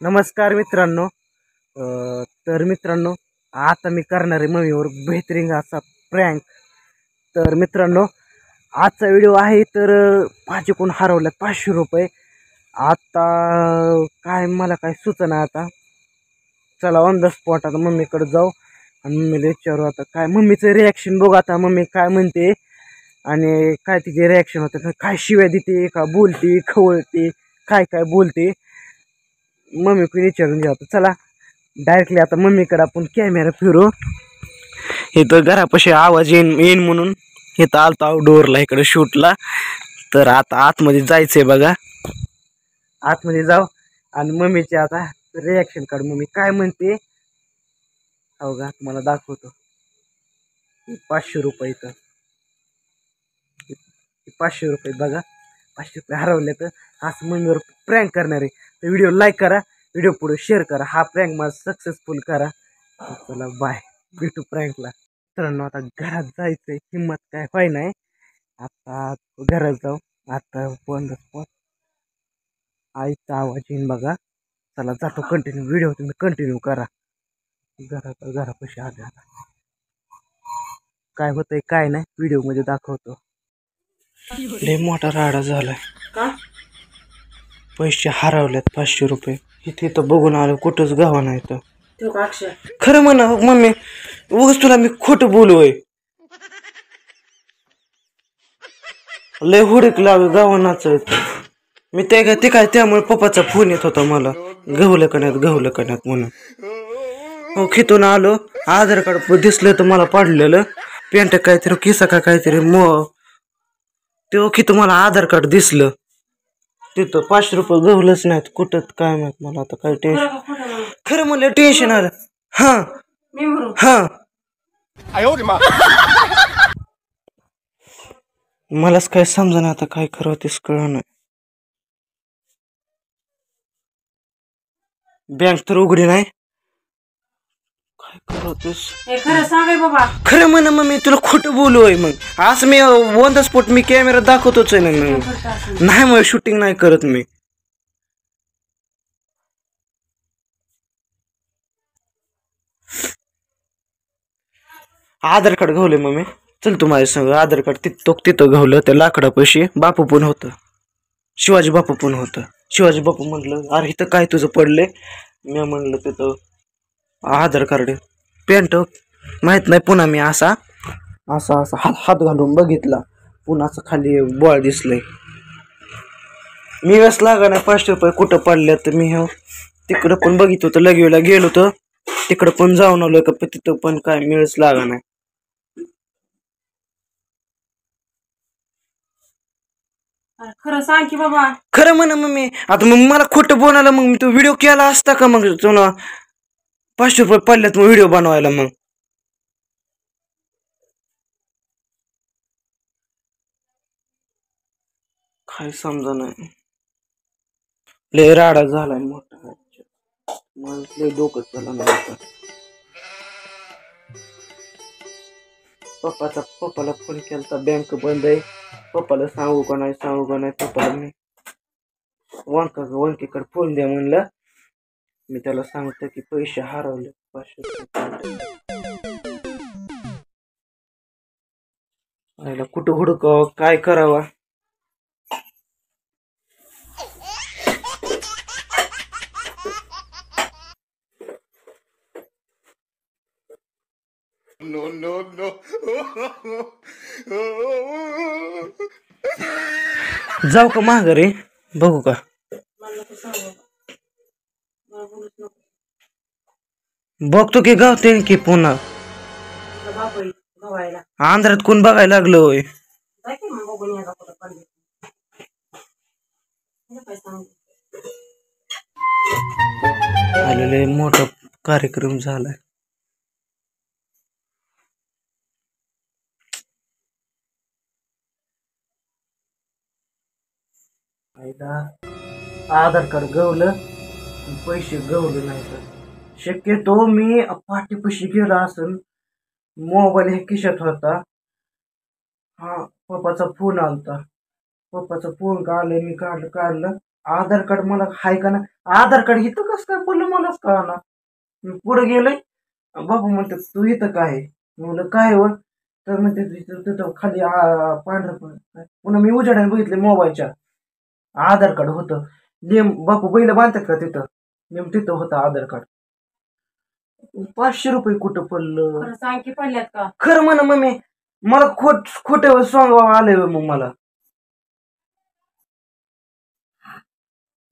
नमस्कार मित्रांनो. तर मित्रांनो, आता मी करणार आहे मम्मीवर बेहतरीन असा प्रँक. तर मित्रांनो, आजचा व्हिडिओ आहे. तर माझ्याकडून हरवल्यात 500 रुपये. आता काय मला काय सुचना. आता चला ऑन द स्पॉट आता मम्मीकडे जाऊ आणि मम्मीला विचारू आता काय मम्मीचं रिॲक्शन बघू. आता मम्मी काय म्हणते आणि काय तिचे रिॲक्शन होते, काय शिव्या देते का बोलते खवळते, काय काय बोलते मम्मीकडे विचारून घ्या. चला डायरेक्टली आता मम्मीकडे आपण कॅमेरा फिरू. इथं घरापाशी आवाज येईन म्हणून इथं आलतो आउटडोअरला इकडे शूटला. तर आता आतमध्ये जायचंय बघा. आतमध्ये जाऊ आणि मम्मीचे आता रिॲक्शन काढ. मम्मी काय म्हणते हो का तुम्हाला दाखवतो. 500 रुपये तर 500 रुपये बघा. 500 रुपये हरवले तर असं मम्मीवर प्रँक करणार आहे. तर व्हिडिओ लाईक करा, व्हिडिओ पुढे शेअर करा, हा प्रँक मला सक्सेसफुल करा. चला बाय, भेटू प्रँकला. मित्रांनो आता घरात जायचंय, हिंमत काय व्हाय नाही. आता घरात जाऊ. आता बंद आईचा आवाज येईन बघा. चला जातो कंटिन्यू. व्हिडिओ तुम्ही कंटिन्यू करा. घरापाशी आले. आता काय होतंय काय नाही व्हिडिओ मध्ये दाखवतो. लय मोठा राडा झालाय. का पैसे हरवल्यात 500 रुपये. इथे तर बघून आलो कुठंच गावा नाही. तर खरं म्हणा मम्मी, उगाच तुला मी खोटं बोलूय. लय हुडक लाव गावानाच मी ते काय त्यामुळे पप्पाचा फोन येत होता मला, गहूला कण्यात म्हणून. हो खितून आलो. आधार कार्ड दिसलं तर मला पाडलेलं पॅन्ट काहीतरी किसा का काहीतरी तेव्हा खितू मला आधार कार्ड दिसलं. तिथं 500 रुपये गहूलच नाहीत कुठं काय माहित मला. आता काय टेन्शन, खरं म्हणलं टेन्शन आलं. मलाच काय समजा आता काय खरं तेच कळलं नाही. बँक तर उघडी नाही. काय करतोस खरं सांगाय बाबा. खरं म्हणा मग मी तुला खोटं बोलूय. मग असं मी ऑन द स्पॉट मी कॅमेरा दाखवतोच आहे ना. नाही मग शूटिंग नाही करत मी. आधार कार्ड घावले मम्मी. चल तू माझ्या संग. आधार कार्ड तिथं घावलं त्या लाकडापाशी. बापू पण होतं, शिवाजी बापू पण होतं. शिवाजी बापू म्हणलं अरे इथं काय तुझं पडले. मी म्हणलं तिथं आधार कार्ड. पॅन्ट माहित नाही. पुन्हा मी असा हात घालून बघितला. पुन्हा असं खाली बॉल दिसलंय. मी वेळेस लागा नाही 500 रुपये कुठं पडले. तर मी तिकडं पण बघित होतं. लगेला गेलो तर तिकडं पण जाऊन आलो का तिथं पण काय मिळच लागा नाही. खरं सांग की बाबा. खरं म्हणा मग आता मग मला खोटं बोलायला मग मी तो व्हिडिओ केला असता का. मग तुला 500 रुपये पडल्यात मग व्हिडिओ बनवायला. मग काय समजा नाही. लय राडा झालाय मोठा. मला लय डोकं झालं नाही. पप्पाला फोन केला, बँक बंद आहे. पप्पाला सांगू का नाही पप्पाला मी वंकीकडे फोन द्या म्हणलं. मी त्याला सांगतो की पैसे हरवले 500 रुपये. कुठं हुडकावं काय करावा. नो जाऊ का माघारी बघू का. बघतो की गावते की पुन्हा. आंध्रात कोण बघायला लागलो होय. आलेले मोठा कार्यक्रम झालाय. आधार कार्ड गवलं, पैसे गवले नाही. तर शक्यतो मी पाठीपाशी गेला असेल. मोबाईल हे खिशात होता. हा पप्पाचा फोन आलता. पप्पाचा फोन काढलं मी काढलं आधार कार्ड मला हाय का ना, आधार कार्ड इथं कसं काय पडलं मलाच कळना. मी पुढे गेलोय, बाबू म्हणते तू इथं काय आहे? मी म्हणलं काय वर, तर म्हणते तिथं खाली पांढरं पुन्हा मी उजेडाने बघितले मोबाईलच्या, आधार कार्ड होतं. बापू बैल बांधतात का तिथं, नेम तिथं होतं आधार कार्ड. 500 रुपये कुठं पडलं? सांग की पडल्यात का खरं म्हणा मम्मी, मला खोट सॉंग आलंय मग मला.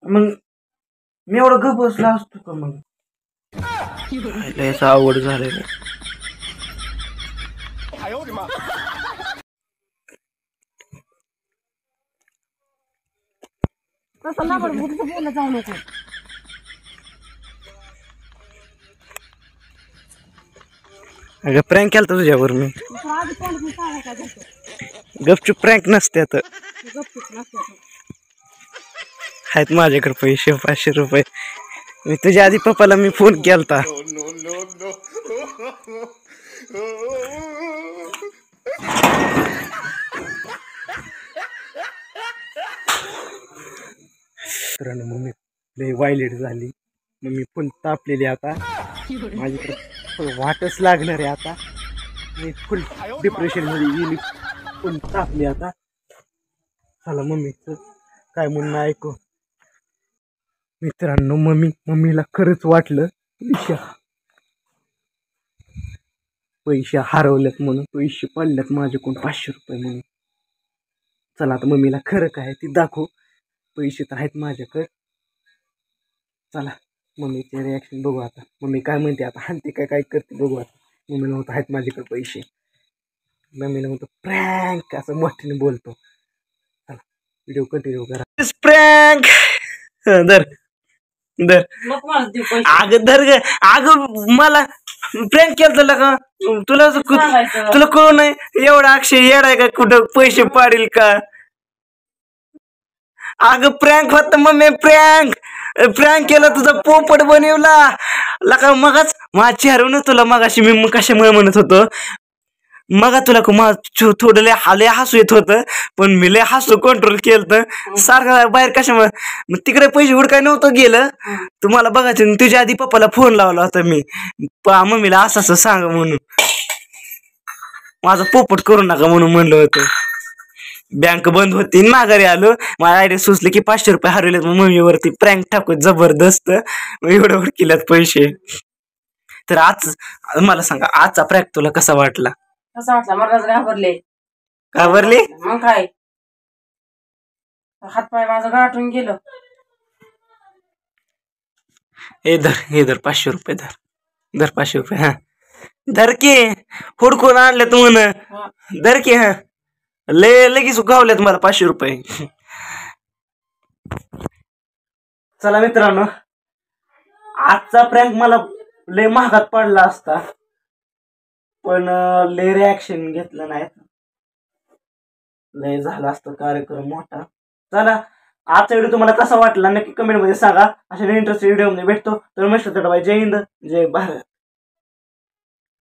मग मी एवढं गप बसला असतो का मग? याचं आवड झालंय. तसं लाबड बोलत जाऊ नको. अगं प्रँक केलं तुझ्यावर मी. गपचूप प्रँक नसते आता. आहेत माझ्याकडे पैसे 500 रुपये. मी तुझ्या आधी पप्पाला मी फोन केलता. मम्मी लय वायलेट झाली, मम्मी फुल तापलेली आता. माझ्याकडे वाटच लागणार आहे आता. मी फुल डिप्रेशन मध्ये गेली, फुल तापली आता. चला मम्मीचं काय म्हणणं ऐकू. मित्रांनो, मम्मीला खरंच वाटलं पैसे हरवलेत म्हणून, पैसे पडलेत माझ्याकडून 500 रुपये म्हणून. चला आता मम्मीला खरं काय ती दाखवू. पैसे तर आहेत माझ्याकडे. चला मम्मीचे रिॲक्शन बघू आता. मम्मी काय म्हणते आता, हाणते काय करते बघू आता. मम्मीला म्हणतो आहेत माझ्याकडे पैसे. मम्मीला म्हणतो प्रँक असं मोठ्याने बोलतो. चला व्हिडिओ कंटिन्यू करा. प्रँक धर धर. अगं धर ग. अगं मला प्रँक केलं का तुला? तुला कळू नाही एवढा अक्षय येडाय का कुठं पैसे पाडील का? अगं प्रँक होत मम्मी, प्रँक केलं, तुझा पोपट बनवला लका. मगच माझ्या चेहऱ्यावर तुला मगाशी मी कशामुळे म्हणत होतो, मग तुला थोडं लय हसू येत होतं, पण मी लय हसू कंट्रोल केलं तर सारखं बाहेर कशामुळे. मग तिकडे पैसे हुडकाय नव्हतं गेलं, तुम्हाला बघायचं. तुझ्या आधी पप्पाला फोन लावला होता मी, मम्मीला असं सांग म्हणून, माझा पोपट करू नका म्हणून म्हणलं होतं. बँक बंद होती, माघारी आलो. मला आयडिया सुचले की 500 रुपये हरवलेत. मग मम्मीवरती प्रँक टाकत जबरदस्त एवढं केल्यात पैसे. तर आज मला सांगा, आजचा प्रँक तुला कसा वाटला? कसा वाटला? मरणाच घाबरले. घाबरले? मग काय, हातपाय माझं गाठून गेलं. हे धर 500 रुपये. धर 500 रुपये. हा धर की, हुडकून आणले तू म्हण. धर की. हा लगेच गावल्यात मला 500 रुपये. चला मित्रांनो, आजचा प्रँक मला लय महागात पडला असता, पण लय रिॲक्शन घेतलं नाही, लय झाला असतं कार्यक्रम मोठा. चला आजचा व्हिडिओ तुम्हाला कसा वाटला नक्की कमेंट मध्ये सांगा. अशा इंटरेस्टिंग व्हिडिओ मध्ये भेटतो. तर मस्त जय हिंद, जय भारत.